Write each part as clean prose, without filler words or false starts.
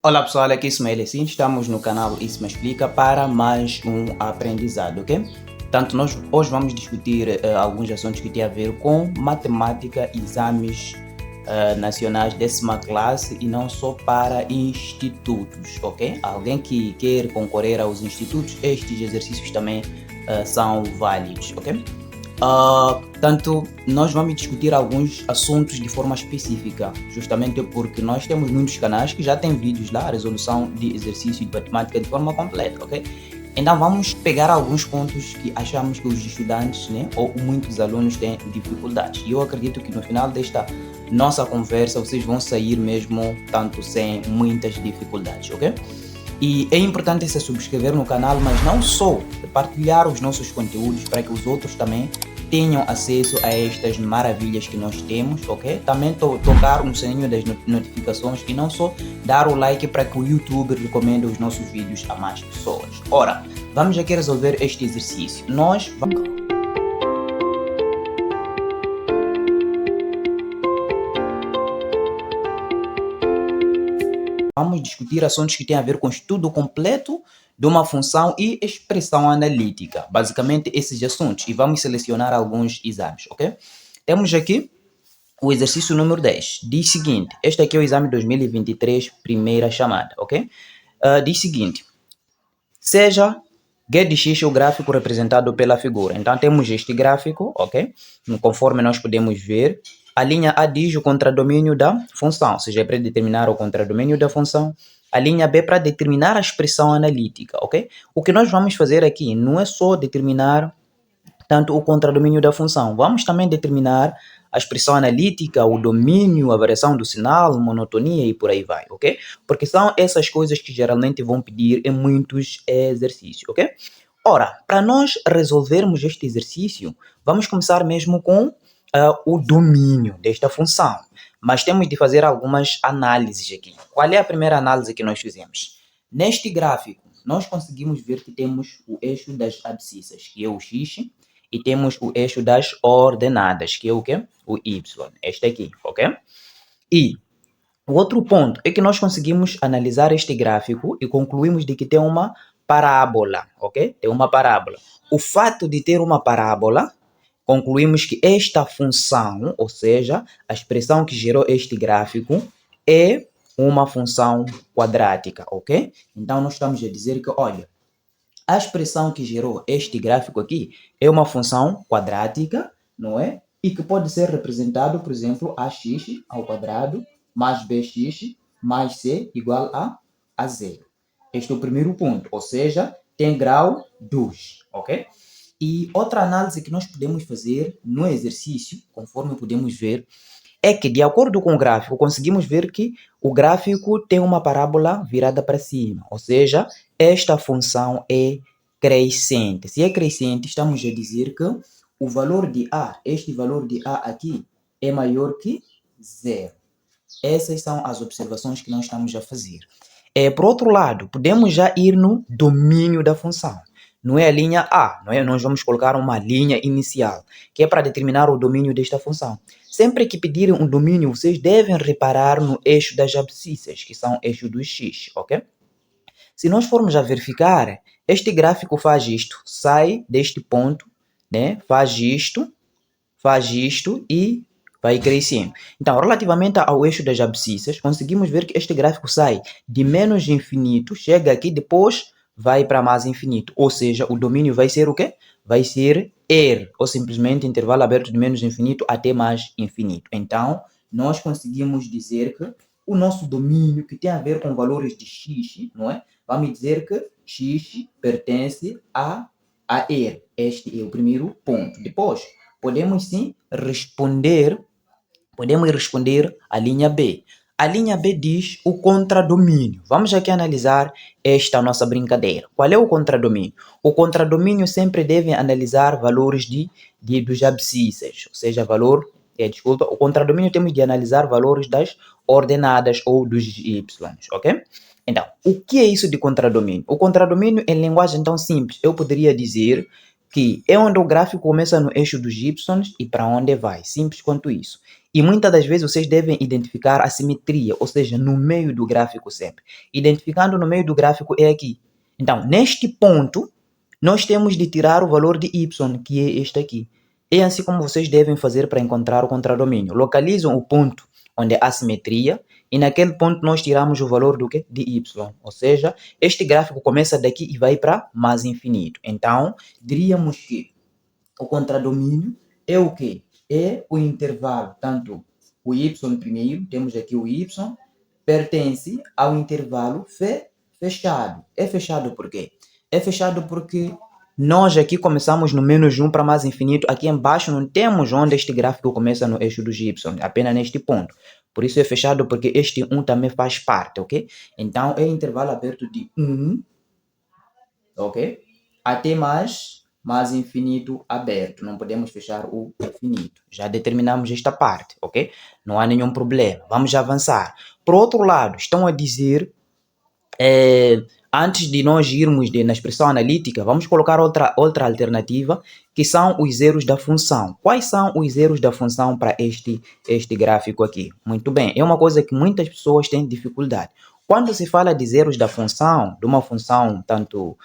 Olá pessoal, aqui é Ismael Assim, estamos no canal Isso Me Explica para mais um aprendizado, ok? Portanto, nós hoje vamos discutir alguns assuntos que têm a ver com matemática, exames nacionais, 10ª classe e não só para institutos, ok? Alguém que quer concorrer aos institutos, estes exercícios também são válidos, ok? Portanto, nós vamos discutir alguns assuntos de forma específica, justamente porque nós temos muitos canais que já têm vídeos lá, a resolução de exercício de matemática de forma completa, ok? Então vamos pegar alguns pontos que achamos que os estudantes, né, ou muitos alunos têm dificuldades. E eu acredito que no final desta nossa conversa vocês vão sair mesmo tanto sem muitas dificuldades, ok? E é importante se subscrever no canal, mas não só, partilhar os nossos conteúdos para que os outros também tenham acesso a estas maravilhas que nós temos, ok? Também tocar no sininho das notificações e não só dar o like para que o YouTube recomende os nossos vídeos a mais pessoas. Ora, vamos aqui resolver este exercício. Vamos discutir assuntos que têm a ver com estudo completo de uma função e expressão analítica. Basicamente, esses assuntos. E vamos selecionar alguns exames, ok? Temos aqui o exercício número 10. Diz o seguinte, este aqui é o exame 2023, primeira chamada, ok? Diz o seguinte, seja G de x o gráfico representado pela figura. Então, temos este gráfico, ok? Conforme nós podemos ver, a linha A diz o contradomínio da função, ou seja, é para determinar o contradomínio da função. A linha B para determinar a expressão analítica, ok? O que nós vamos fazer aqui não é só determinar tanto o contradomínio da função, vamos também determinar a expressão analítica, o domínio, a variação do sinal, monotonia e por aí vai, ok? Porque são essas coisas que geralmente vão pedir em muitos exercícios, ok? Ora, para nós resolvermos este exercício, vamos começar mesmo com o domínio desta função. Mas temos de fazer algumas análises aqui. Qual é a primeira análise que nós fizemos? Neste gráfico, nós conseguimos ver que temos o eixo das abscissas, que é o x, e temos o eixo das ordenadas, que é o quê? O y, este aqui, ok? E o outro ponto é que nós conseguimos analisar este gráfico e concluímos de que tem uma parábola, ok? Tem uma parábola. O fato de ter uma parábola, concluímos que esta função, ou seja, a expressão que gerou este gráfico, é uma função quadrática, ok? Então, nós estamos a dizer que, olha, a expressão que gerou este gráfico aqui é uma função quadrática, não é? E que pode ser representado, por exemplo, ax ao quadrado mais bx mais c igual a zero. Este é o primeiro ponto, ou seja, tem grau 2, ok? E outra análise que nós podemos fazer no exercício, conforme podemos ver, é que, de acordo com o gráfico, conseguimos ver que o gráfico tem uma parábola virada para cima, ou seja, esta função é crescente. Se é crescente, estamos a dizer que o valor de A, este valor de A aqui, é maior que zero. Essas são as observações que nós estamos a fazer. Por outro lado, podemos já ir no domínio da função. Não é a linha A, não é? Nós vamos colocar uma linha inicial, que é para determinar o domínio desta função. Sempre que pedirem um domínio, vocês devem reparar no eixo das abscissas, que são eixo do x, ok? Se nós formos a verificar, este gráfico faz isto, sai deste ponto, né? Faz isto e vai crescendo. Então, relativamente ao eixo das abscissas, conseguimos ver que este gráfico sai de menos infinito, chega aqui, depois vai para mais infinito. Ou seja, o domínio vai ser o quê? Vai ser R, ou simplesmente intervalo aberto de menos infinito até mais infinito. Então, nós conseguimos dizer que o nosso domínio, que tem a ver com valores de x, não é? Vamos dizer que x pertence a R. Este é o primeiro ponto. Depois, podemos sim responder a linha B. A linha B diz o contradomínio. Vamos aqui analisar esta nossa brincadeira. Qual é o contradomínio? O contradomínio sempre deve analisar valores dos abscissas, ou seja, o contradomínio temos de analisar valores das ordenadas ou dos y, ok? Então, o que é isso de contradomínio? O contradomínio, em linguagem tão simples, eu poderia dizer que é onde o gráfico começa no eixo dos y e para onde vai. Simples quanto isso. E muitas das vezes vocês devem identificar a simetria, ou seja, no meio do gráfico sempre. Identificando no meio do gráfico é aqui. Então, neste ponto, nós temos de tirar o valor de y, que é este aqui. É assim como vocês devem fazer para encontrar o contradomínio. Localizam o ponto onde há simetria e naquele ponto nós tiramos o valor do quê? De y. Ou seja, este gráfico começa daqui e vai para mais infinito. Então, diríamos que o contradomínio é o quê? É o intervalo, tanto o y primeiro, temos aqui o y, pertence ao intervalo fechado. É fechado por quê? É fechado porque nós aqui começamos no -1 para mais infinito. Aqui embaixo não temos onde este gráfico começa no eixo dos y, apenas neste ponto. Por isso é fechado porque este 1 também faz parte, ok? Então é intervalo aberto de 1, ok? Até mais infinito aberto. Não podemos fechar o infinito. Já determinamos esta parte, ok? Não há nenhum problema. Vamos avançar. Por outro lado, estão a dizer, antes de nós irmos na expressão analítica, vamos colocar outra alternativa, que são os zeros da função. Quais são os zeros da função para este gráfico aqui? Muito bem, é uma coisa que muitas pessoas têm dificuldade. Quando se fala de zeros da função, de uma função tanto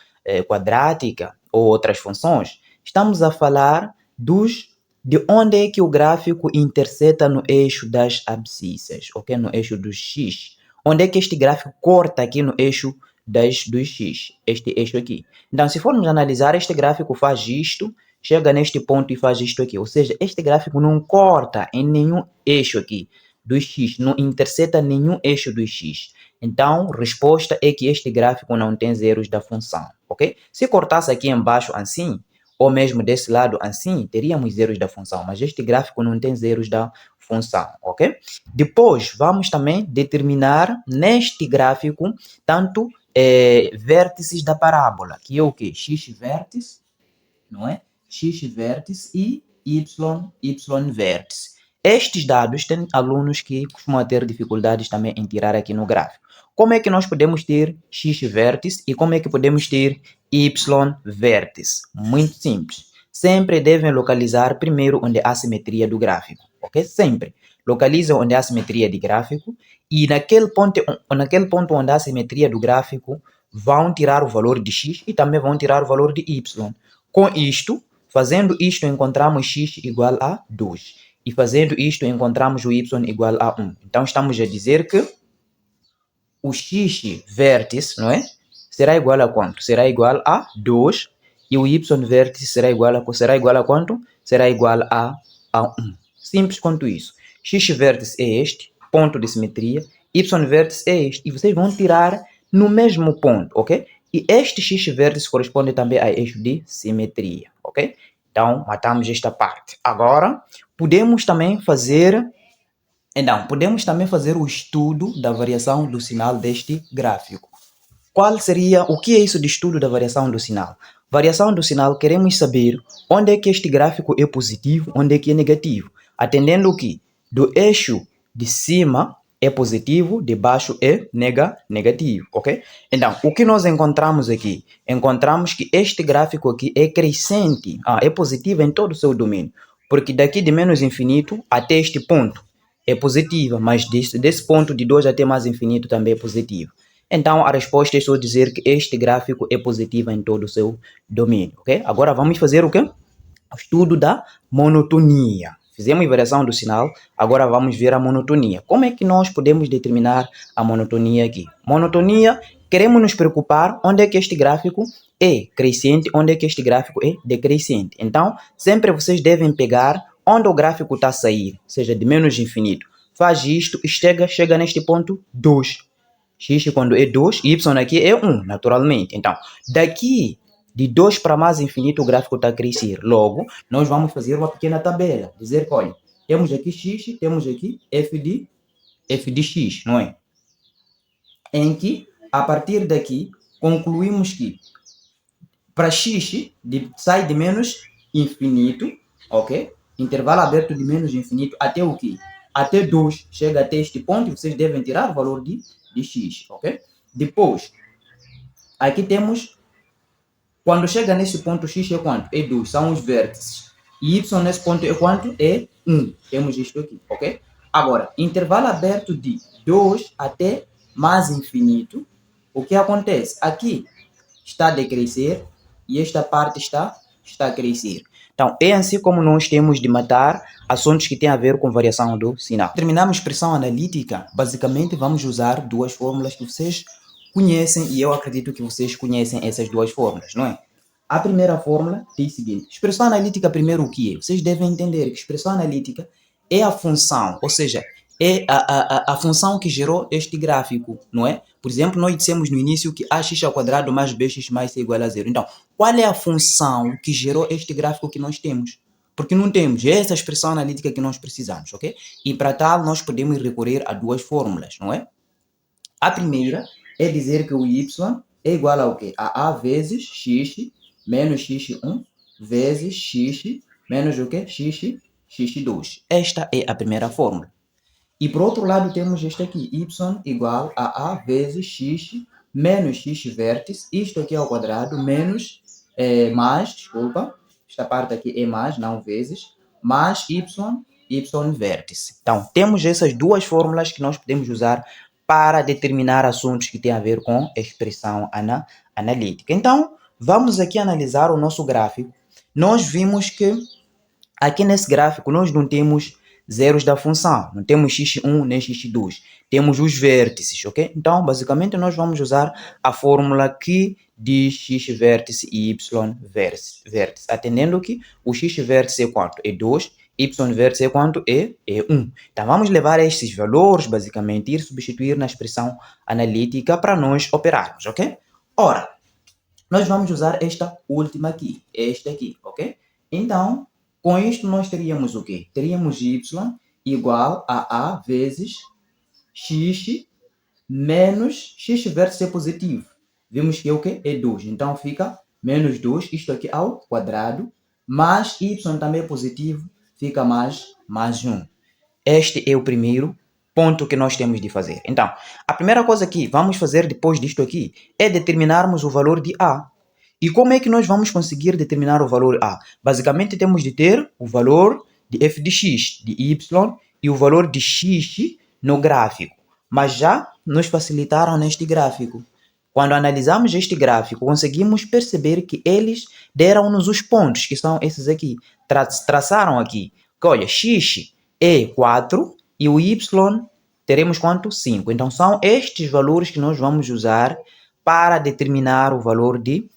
quadrática ou outras funções, estamos a falar de onde é que o gráfico interseta no eixo das abscissas, ok? No eixo do x. Onde é que este gráfico corta aqui no eixo dos x, este eixo aqui. Então, se formos analisar, este gráfico faz isto, chega neste ponto e faz isto aqui. Ou seja, este gráfico não corta em nenhum eixo aqui do x, não interseta nenhum eixo do x. Então, resposta é que este gráfico não tem zeros da função, ok? Se cortasse aqui embaixo assim, ou mesmo desse lado assim, teríamos zeros da função, mas este gráfico não tem zeros da função, ok? Depois, vamos também determinar neste gráfico tanto vértices da parábola, que é o que? X vértice, não é? X vértice e y vértice. Estes dados têm alunos que costumam ter dificuldades também em tirar aqui no gráfico. Como é que nós podemos ter x vértice e como é que podemos ter y vértice? Muito simples. Sempre devem localizar primeiro onde há simetria do gráfico, ok? Sempre. Localizam onde há simetria de gráfico e naquele ponto onde há simetria do gráfico vão tirar o valor de x e também vão tirar o valor de y. Com isto, fazendo isto, encontramos x igual a 2. E fazendo isto, encontramos o y igual a 1. Então, estamos a dizer que o x vértice, não é? Será igual a quanto? Será igual a 2. E o y vértice será igual a quanto? Será igual a 1. Simples quanto isso. X vértice é este, ponto de simetria. Y vértice é este. E vocês vão tirar no mesmo ponto, ok? E este x vértice corresponde também a eixo de simetria, ok? Então, matamos esta parte. Agora, podemos também fazer o estudo da variação do sinal deste gráfico. O que é isso de estudo da variação do sinal? Variação do sinal, queremos saber onde é que este gráfico é positivo, onde é que é negativo. Atendendo que do eixo de cima é positivo, de baixo é negativo, ok? Então, o que nós encontramos aqui? Encontramos que este gráfico aqui é crescente, é positivo em todo o seu domínio, porque daqui de menos infinito até este ponto é positiva, mas desse ponto de 2 até mais infinito também é positivo. Então, a resposta é só dizer que este gráfico é positivo em todo o seu domínio, ok? Agora vamos fazer o quê? O estudo da monotonia. Fizemos variação do sinal, agora vamos ver a monotonia. Como é que nós podemos determinar a monotonia aqui? Monotonia, queremos nos preocupar onde é que este gráfico é crescente, onde é que este gráfico é decrescente. Então, sempre vocês devem pegar onde o gráfico está a sair, seja de menos infinito. Faz isto e chega neste ponto 2. X quando é 2, y aqui é 1, naturalmente. Então, daqui de 2 para mais infinito, o gráfico está a crescer. Logo, nós vamos fazer uma pequena tabela. Dizer que, olha, temos aqui x, temos aqui f de x, não é? Em que, a partir daqui, concluímos que para x sai de menos infinito, ok? Intervalo aberto de menos infinito até o quê? Até 2. Chega até este ponto e vocês devem tirar o valor de x, ok? Depois, aqui temos, quando chega nesse ponto, x é quanto? É 2, são os vértices. Y nesse ponto é quanto? É 1. Temos isto aqui, ok? Agora, intervalo aberto de 2 até mais infinito, o que acontece? Aqui está a decrescer e esta parte está a crescer. Então, é assim como nós temos de matar assuntos que têm a ver com variação do sinal. Terminamos expressão analítica, basicamente vamos usar duas fórmulas que vocês conhecem e eu acredito que vocês conhecem essas duas fórmulas, não é? A primeira fórmula diz o seguinte: expressão analítica, primeiro o que é? Vocês devem entender que expressão analítica é a função, ou seja, é a função que gerou este gráfico, não é? Por exemplo, nós dissemos no início que ax ao quadrado mais bx mais c igual a zero. Então, qual é a função que gerou este gráfico que nós temos? Porque não temos essa expressão analítica que nós precisamos, ok? E para tal, nós podemos recorrer a duas fórmulas, não é? A primeira é dizer que o y é igual ao quê? A vezes x menos x1 vezes x menos o quê? x2. Esta é a primeira fórmula. E por outro lado temos este aqui, y igual a vezes x menos x vértice, isto aqui ao quadrado, menos, desculpa, esta parte aqui é mais, não vezes, mais y vértice. Então, temos essas duas fórmulas que nós podemos usar para determinar assuntos que têm a ver com expressão analítica. Então, vamos aqui analisar o nosso gráfico. Nós vimos que aqui nesse gráfico nós não temos zeros da função, não temos x1 nem x2, temos os vértices, ok? Então, basicamente, nós vamos usar a fórmula que diz x vértice e y vértice, atendendo que o x vértice é quanto? É 2, y vértice é quanto? É 1. Então, vamos levar esses valores, basicamente, e ir substituir na expressão analítica para nós operarmos, ok? Ora, nós vamos usar esta última aqui, esta aqui, ok? Então, com isto nós teríamos o quê? Teríamos y igual a vezes x menos x vértice é positivo. Vimos que é o quê? É 2. Então fica menos 2, isto aqui ao quadrado, mais y também é positivo, fica mais 1. Este é o primeiro ponto que nós temos de fazer. Então, a primeira coisa que vamos fazer depois disto aqui é determinarmos o valor de A. E como é que nós vamos conseguir determinar o valor A? Basicamente, temos de ter o valor de f de x, de y e o valor de x no gráfico. Mas já nos facilitaram neste gráfico. Quando analisamos este gráfico, conseguimos perceber que eles deram-nos os pontos, que são esses aqui. Traçaram aqui. Que, olha, x é 4 e o y teremos quanto? 5. Então, são estes valores que nós vamos usar para determinar o valor de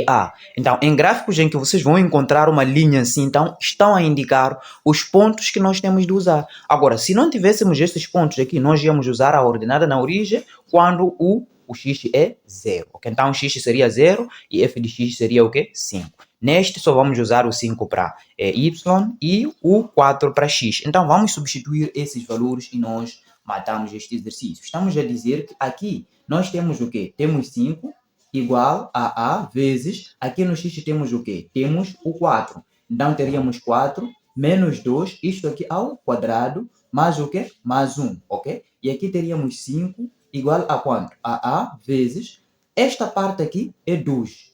A. Então, em gráficos em que vocês vão encontrar uma linha assim, então, estão a indicar os pontos que nós temos de usar. Agora, se não tivéssemos esses pontos aqui, nós íamos usar a ordenada na origem quando o x é 0. Okay? Então, x seria 0 e f de x seria o quê? 5. Neste, só vamos usar o 5 para y e o 4 para x. Então, vamos substituir esses valores e nós matamos este exercício. Estamos a dizer que aqui nós temos o quê? Temos 5 igual a vezes, aqui no x temos o quê? Temos o 4. Então, teríamos 4 menos 2, isto aqui ao quadrado, mais o quê? Mais 1, ok? E aqui teríamos 5 igual a quanto? A vezes, esta parte aqui é 2.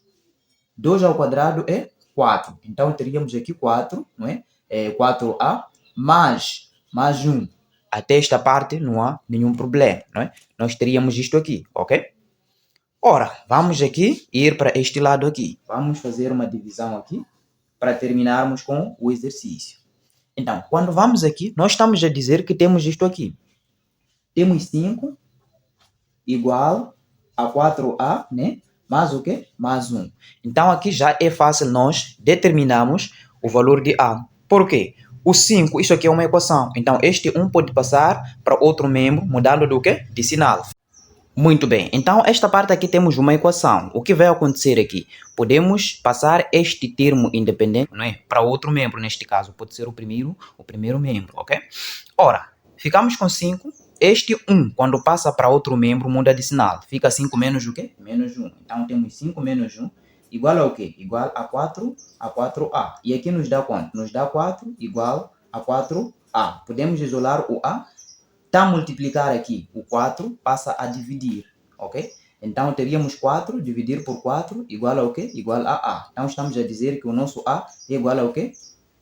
2 ao quadrado é 4. Então, teríamos aqui 4, não é? 4a mais 1. Até esta parte não há nenhum problema, não é? Nós teríamos isto aqui, ok? Ora, vamos aqui ir para este lado aqui. Vamos fazer uma divisão aqui para terminarmos com o exercício. Então, quando vamos aqui, nós estamos a dizer que temos isto aqui. Temos 5 igual a 4a, né? Mais o quê? Mais 1. Então, aqui já é fácil nós determinarmos o valor de A. Por quê? O 5, isso aqui é uma equação. Então, este 1 pode passar para outro membro, mudando do quê? De sinal. Muito bem, então esta parte aqui temos uma equação. O que vai acontecer aqui? Podemos passar este termo independente, não é? Para outro membro, neste caso, pode ser o primeiro membro, ok? Ora, ficamos com 5. Este 1, quando passa para outro membro, muda de sinal. Fica 5 menos o quê? Menos 1. Então temos 5 menos 1 igual ao quê? Igual a 4a. E aqui nos dá quanto? Nos dá 4 igual a 4a. Podemos isolar o a. Tá multiplicar aqui, o 4 passa a dividir, ok? Então, teríamos 4 dividir por 4 igual a o quê? Igual a A. Então, estamos a dizer que o nosso A é igual a o quê?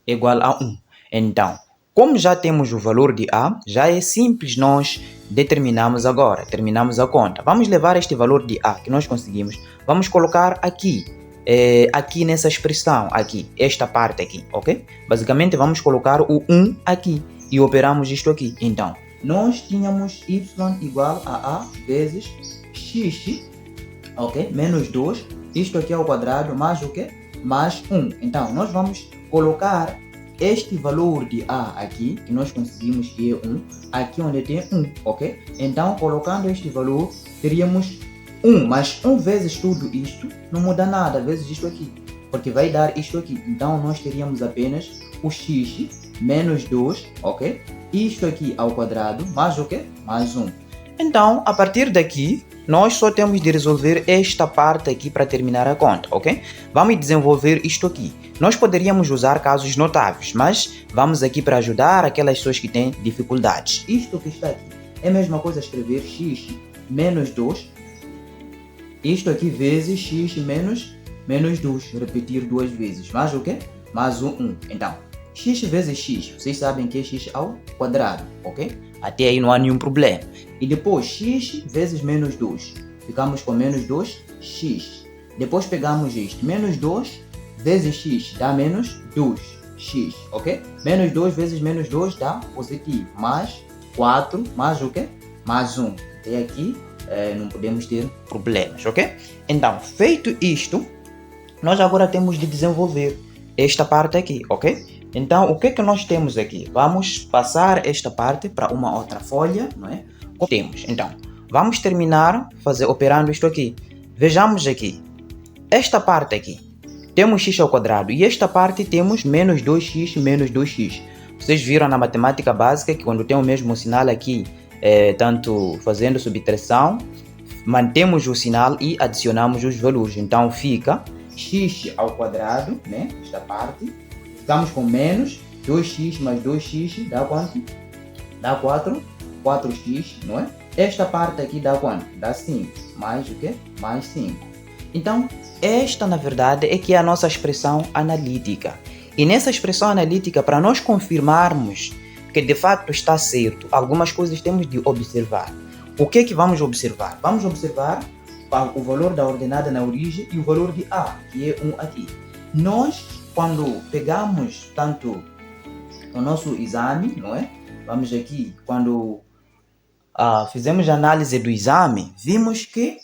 É igual a 1. Então, como já temos o valor de A, já é simples nós determinarmos agora, terminamos a conta. Vamos levar este valor de A que nós conseguimos, vamos colocar aqui, aqui nessa expressão, aqui, esta parte aqui, ok? Basicamente, vamos colocar o 1 aqui e operamos isto aqui. Então, nós tínhamos y igual a A vezes x, ok? Menos 2, isto aqui ao quadrado, mais o quê? Mais 1. Então, nós vamos colocar este valor de A aqui, que nós conseguimos que é 1, aqui onde tem 1, ok? Então, colocando este valor, teríamos 1, mas 1 vezes tudo isto não muda nada, vezes isto aqui, porque vai dar isto aqui. Então, nós teríamos apenas o x menos 2, ok? Isto aqui ao quadrado, mais o quê? Mais 1. Então, a partir daqui, nós só temos de resolver esta parte aqui para terminar a conta, ok? Vamos desenvolver isto aqui. Nós poderíamos usar casos notáveis, mas vamos aqui para ajudar aquelas pessoas que têm dificuldades. Isto que está aqui é a mesma coisa escrever x menos 2, isto aqui vezes x menos 2, repetir duas vezes, mais o quê? Mais 1. Então, x vezes x, vocês sabem que é x ao quadrado, ok? Até aí não há nenhum problema. E depois x vezes menos 2, ficamos com menos 2x. Depois pegamos isto, menos 2 vezes x dá menos 2x, ok? Menos 2 vezes menos 2 dá positivo, mais 4, mais o quê? Mais 1. Até aqui não podemos ter problemas, ok? Então, feito isto, nós agora temos de desenvolver esta parte aqui, ok? Então, o que que nós temos aqui? Vamos passar esta parte para uma outra folha, não é? Temos. Então, vamos terminar operando isto aqui. Vejamos aqui. Esta parte aqui, temos x ao quadrado e esta parte temos menos 2x menos 2x. Vocês viram na matemática básica que quando tem o mesmo sinal aqui, tanto fazendo subtração, mantemos o sinal e adicionamos os valores. Então, fica x ao quadrado, né? Esta parte. Ficamos com menos 2x mais 2x dá quanto? Dá 4. 4x, não é? Esta parte aqui dá quanto? Dá 5. Mais o quê? Mais 5. Então, esta na verdade é que é a nossa expressão analítica. E nessa expressão analítica, para nós confirmarmos que de fato está certo, algumas coisas temos de observar. O que é que vamos observar? Vamos observar o valor da ordenada na origem e o valor de A, que é 1 aqui. Nós, quando pegamos tanto o nosso exame, não é? Vamos aqui, quando fizemos a análise do exame, vimos que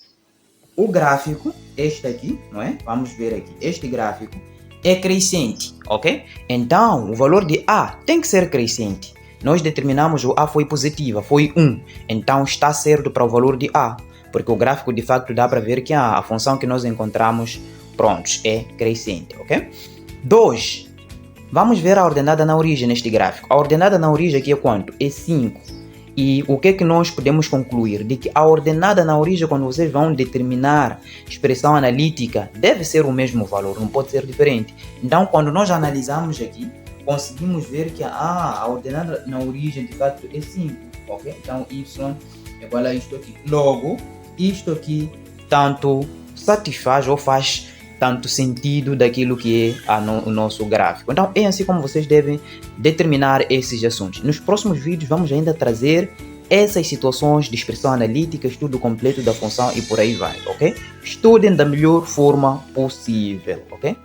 o gráfico, este aqui, não é? Vamos ver aqui, este gráfico é crescente, ok? Então, o valor de A tem que ser crescente. Nós determinamos o A foi positiva, foi 1. Então, está certo para o valor de A, porque o gráfico, de facto, dá para ver que a função que nós encontramos, pronto, é crescente, ok? 2. Vamos ver a ordenada na origem neste gráfico. A ordenada na origem aqui é quanto? É 5. E o que é que nós podemos concluir? De que a ordenada na origem, quando vocês vão determinar expressão analítica, deve ser o mesmo valor, não pode ser diferente. Então, quando nós analisamos aqui, conseguimos ver que a ordenada na origem, de fato, é 5. Ok? Então, y é igual a isto aqui. Logo, isto aqui tanto satisfaz ou faz tanto sentido daquilo que é o nosso gráfico. Então, é assim como vocês devem determinar esses assuntos. Nos próximos vídeos, vamos ainda trazer essas situações de expressão analítica, estudo completo da função e por aí vai, ok? Estudem da melhor forma possível, ok?